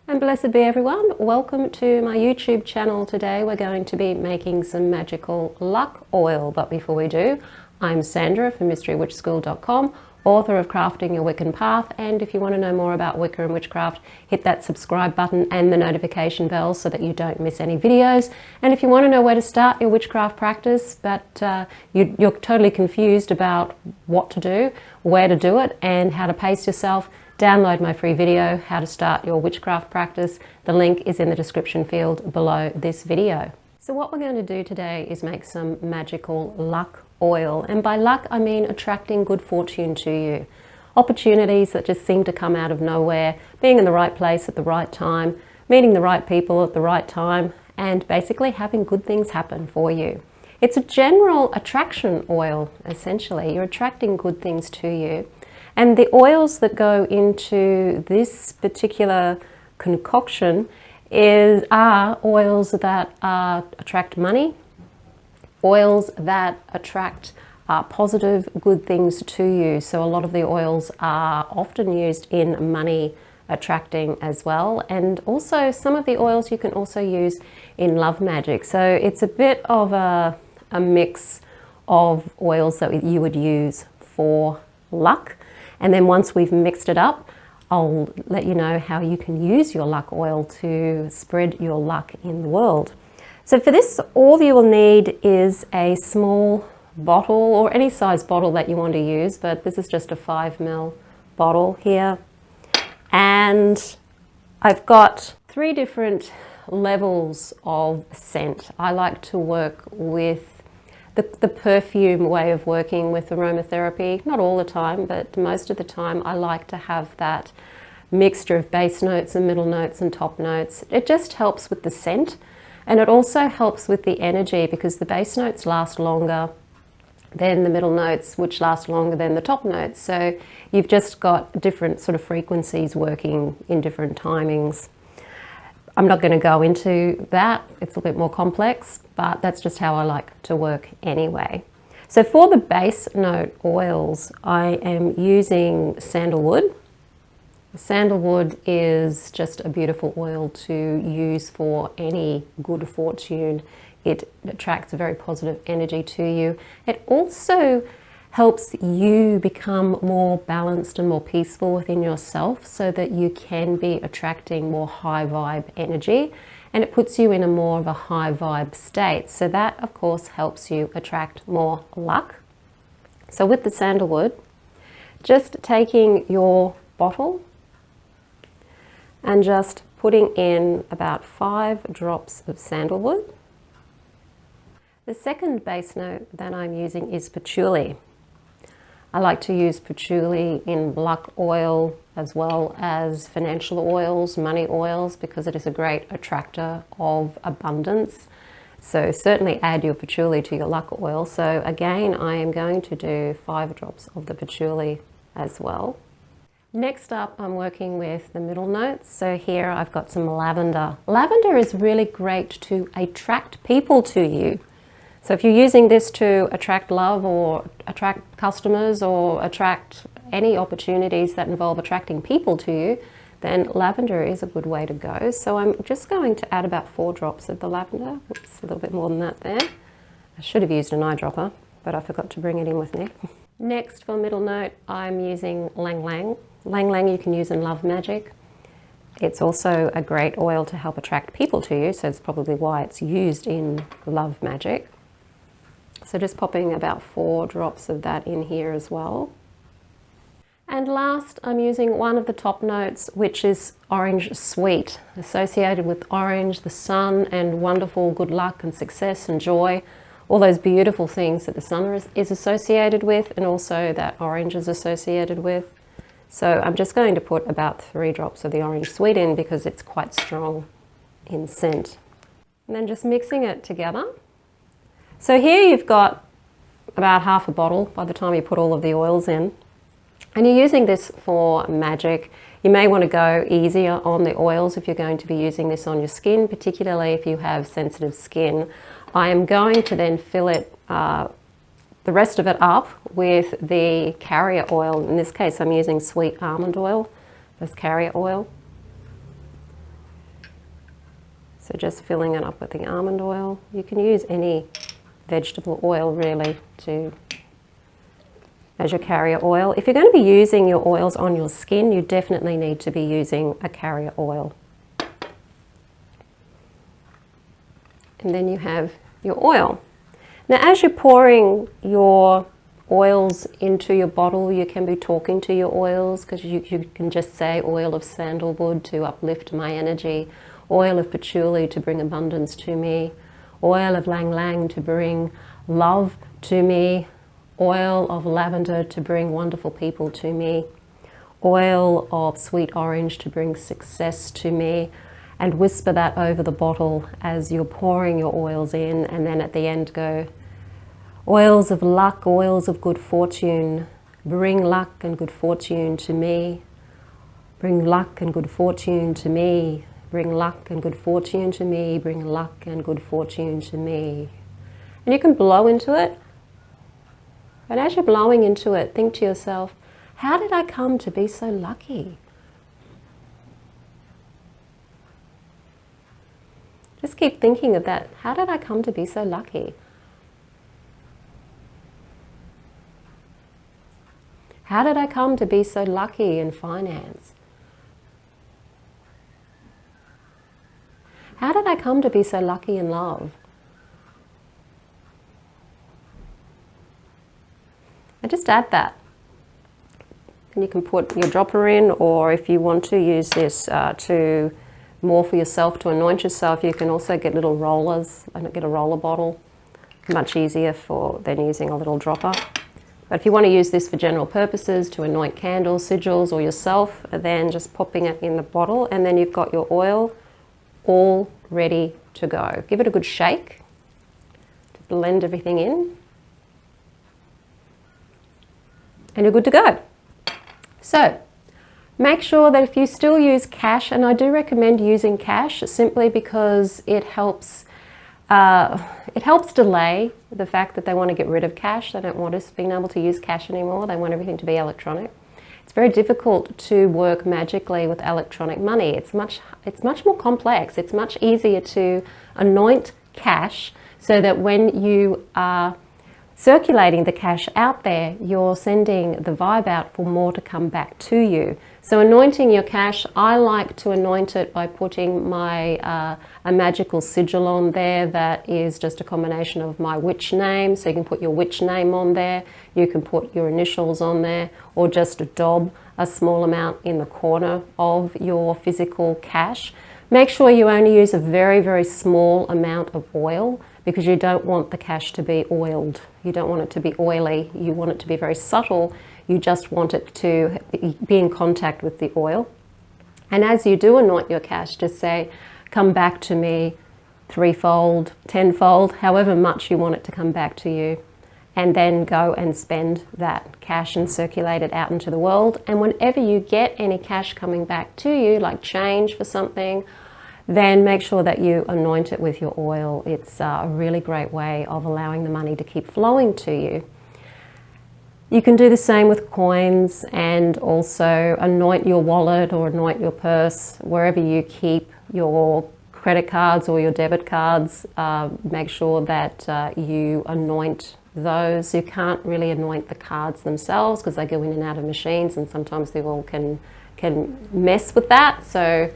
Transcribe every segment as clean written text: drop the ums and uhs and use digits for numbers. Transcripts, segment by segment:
And blessed be everyone. Welcome to my YouTube channel. Today we're going to be making some magical luck oil. But before we do, I'm Sandra from mysterywitchschool.com, author of Crafting Your Wiccan Path. And if you want to know more about Wicca and witchcraft, hit that subscribe button and the notification bell so that you don't miss any videos. And if you want to know where to start your witchcraft practice, but you're totally confused about what to do, where to do it, and how to pace yourself, download my free video, How to Start Your Witchcraft Practice. The link is in the description field below this video. So what we're going to do today is make some magical luck oil. And by luck, I mean attracting good fortune to you. Opportunities that just seem to come out of nowhere, being in the right place at the right time, meeting the right people at the right time, and basically having good things happen for you. It's a general attraction oil, essentially. You're attracting good things to you. And the oils that go into this particular concoction are oils that attract money, oils that attract positive, good things to you. So a lot of the oils are often used in money attracting as well. And also some of the oils you can also use in love magic. So it's a bit of a mix of oils that you would use for luck. And then once we've mixed it up, I'll let you know how you can use your luck oil to spread your luck in the world. So for this, all you will need is a small bottle, or any size bottle that you want to use, but this is just a 5 ml bottle here. And I've got 3 different levels of scent. I like to work with the perfume way of working with aromatherapy. Not all the time, but most of the time I like to have that mixture of base notes and middle notes and top notes. It just helps with the scent, and it also helps with the energy, because the base notes last longer than the middle notes, which last longer than the top notes. So you've just got different sort of frequencies working in different timings. I'm not going to go into that, it's a bit more complex, but that's just how I like to work anyway. So for the base note oils, I am using sandalwood. Sandalwood is just a beautiful oil to use for any good fortune. It attracts a very positive energy to you. It also helps you become more balanced and more peaceful within yourself, so that you can be attracting more high vibe energy, and it puts you in a more of a high vibe state. So that of course helps you attract more luck. So with the sandalwood, just taking your bottle and just putting in about 5 drops of sandalwood. The second base note that I'm using is patchouli. I like to use patchouli in luck oil as well as financial oils, money oils, because it is a great attractor of abundance. So certainly add your patchouli to your luck oil. So again, I am going to do 5 drops of the patchouli as well. Next up, I'm working with the middle notes. So here I've got some lavender. Lavender is really great to attract people to you. So if you're using this to attract love or attract customers or attract any opportunities that involve attracting people to you, then lavender is a good way to go. So I'm just going to add about 4 drops of the lavender. Oops, a little bit more than that there. I should have used an eyedropper, but I forgot to bring it in with me. Next, for middle note, I'm using Ylang Ylang. Ylang Ylang you can use in love magic. It's also a great oil to help attract people to you, so it's probably why it's used in love magic. So just popping about 4 drops of that in here as well. And last, I'm using one of the top notes, which is orange sweet, associated with orange, the sun, and wonderful good luck and success and joy. All those beautiful things that the sun is associated with, and also that orange is associated with. So I'm just going to put about 3 drops of the orange sweet in, because it's quite strong in scent. And then just mixing it together. So here you've got about half a bottle by the time you put all of the oils in. And you're using this for magic. You may want to go easier on the oils if you're going to be using this on your skin, particularly if you have sensitive skin. I am going to then fill it, the rest of it up with the carrier oil. In this case, I'm using sweet almond oil as carrier oil. So just filling it up with the almond oil. You can use any vegetable oil really as your carrier oil. If you're going to be using your oils on your skin, you definitely need to be using a carrier oil. And then you have your oil. Now as you're pouring your oils into your bottle, you can be talking to your oils, because you can just say oil of sandalwood to uplift my energy, oil of patchouli to bring abundance to me, oil of Ylang Ylang to bring love to me, oil of lavender to bring wonderful people to me, oil of sweet orange to bring success to me, and whisper that over the bottle as you're pouring your oils in, and then at the end go, oils of luck, oils of good fortune, bring luck and good fortune to me, bring luck and good fortune to me, bring luck and good fortune to me, bring luck and good fortune to me. And you can blow into it. And as you're blowing into it, think to yourself, how did I come to be so lucky? Just keep thinking of that. How did I come to be so lucky? How did I come to be so lucky in finance? How did I come to be so lucky in love? And just add that. And you can put your dropper in, or if you want to use this to more for yourself, to anoint yourself, you can also get little rollers and get a roller bottle. Much easier than using a little dropper. But if you want to use this for general purposes, to anoint candles, sigils, or yourself, then just popping it in the bottle, and then you've got your oil all ready to go. Give it a good shake to blend everything in, and you're good to go. So make sure that if you still use cash, and I do recommend using cash simply because it helps delay the fact that they want to get rid of cash. They don't want us being able to use cash anymore. They want everything to be electronic. It's very difficult to work magically with electronic money. It's much more complex. It's much easier to anoint cash so that when you are circulating the cash out there, you're sending the vibe out for more to come back to you. So anointing your cash, I like to anoint it by putting my a magical sigil on there that is just a combination of my witch name. So you can put your witch name on there, you can put your initials on there, or just daub a small amount in the corner of your physical cash. Make sure you only use a very, very small amount of oil, because you don't want the cash to be oiled. You don't want it to be oily. You want it to be very subtle. You just want it to be in contact with the oil. And as you do anoint your cash, just say, come back to me threefold, tenfold, however much you want it to come back to you. And then go and spend that cash and circulate it out into the world. And whenever you get any cash coming back to you, like change for something, then make sure that you anoint it with your oil. It's a really great way of allowing the money to keep flowing to you. You can do the same with coins, and also anoint your wallet or anoint your purse, wherever you keep your credit cards or your debit cards. Make sure that you anoint those. You can't really anoint the cards themselves because they go in and out of machines, and sometimes the oil can mess with that. So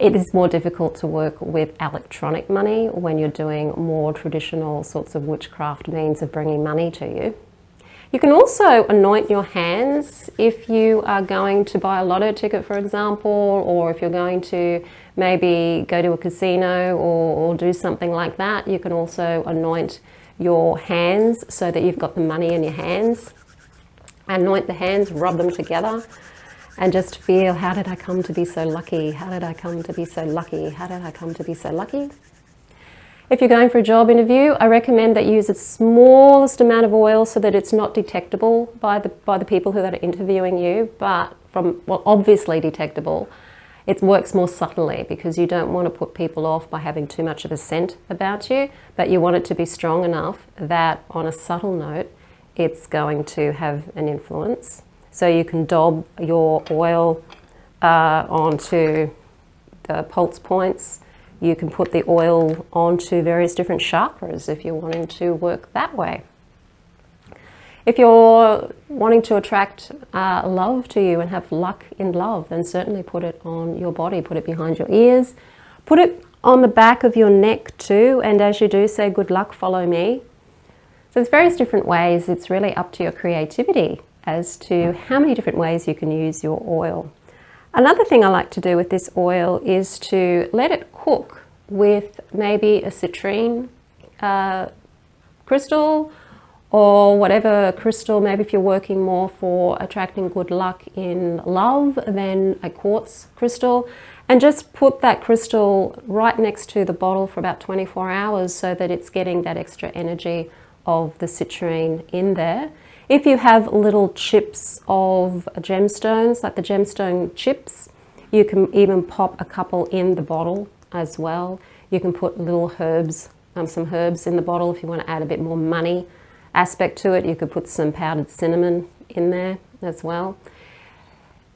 it is more difficult to work with electronic money when you're doing more traditional sorts of witchcraft means of bringing money to you. You can also anoint your hands if you are going to buy a lotto ticket, for example, or if you're going to maybe go to a casino or do something like that. You can also anoint your hands so that you've got the money in your hands. Anoint the hands, rub them together, and just feel, how did I come to be so lucky? How did I come to be so lucky? How did I come to be so lucky? If you're going for a job interview, I recommend that you use the smallest amount of oil so that it's not detectable by the people who are interviewing you, but obviously detectable. It works more subtly because you don't want to put people off by having too much of a scent about you, but you want it to be strong enough that on a subtle note, it's going to have an influence. So you can daub your oil onto the pulse points. You can put the oil onto various different chakras if you're wanting to work that way. If you're wanting to attract love to you and have luck in love, then certainly put it on your body, put it behind your ears, put it on the back of your neck too, and as you do, say good luck, follow me. So there's various different ways. It's really up to your creativity as to how many different ways you can use your oil. Another thing I like to do with this oil is to let it cook with maybe a citrine crystal, or whatever crystal. Maybe if you're working more for attracting good luck in love, then a quartz crystal, and just put that crystal right next to the bottle for about 24 hours so that it's getting that extra energy of the citrine in there. If you have little chips of gemstones, like the gemstone chips, you can even pop a couple in the bottle as well. You can put little herbs, some herbs in the bottle if you want to add a bit more money aspect to it. You could put some powdered cinnamon in there as well.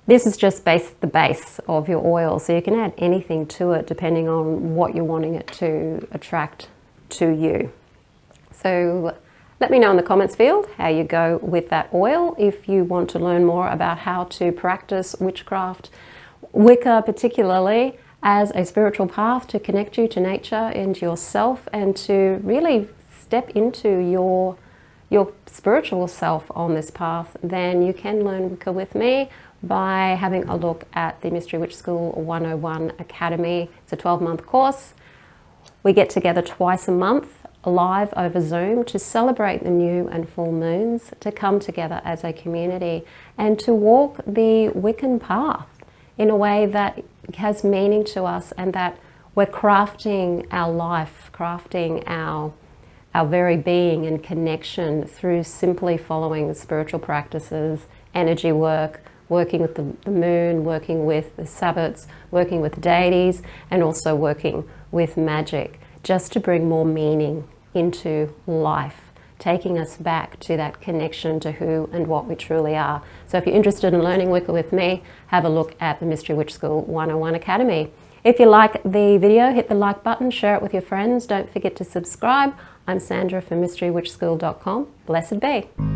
This is just the base of your oil, so you can add anything to it depending on what you're wanting it to attract to you. So let me know in the comments field how you go with that oil. If you want to learn more about how to practice witchcraft, Wicca particularly, as a spiritual path to connect you to nature and yourself, and to really step into your spiritual self on this path, then you can learn Wicca with me by having a look at the Mystery Witch School 101 Academy. It's a 12-month course. We get together twice a month, live over Zoom, to celebrate the new and full moons, to come together as a community and to walk the Wiccan path in a way that has meaning to us, and that we're crafting our life, crafting our very being and connection through simply following the spiritual practices, energy work, working with the moon, working with the Sabbats, working with deities, and also working with magic, just to bring more meaning into life, taking us back to that connection to who and what we truly are. So if you're interested in learning Wicca with me, have a look at the Mystery Witch School 101 Academy. If you like the video, hit the like button, share it with your friends. Don't forget to subscribe. I'm Sandra from mysterywitchschool.com. Blessed be.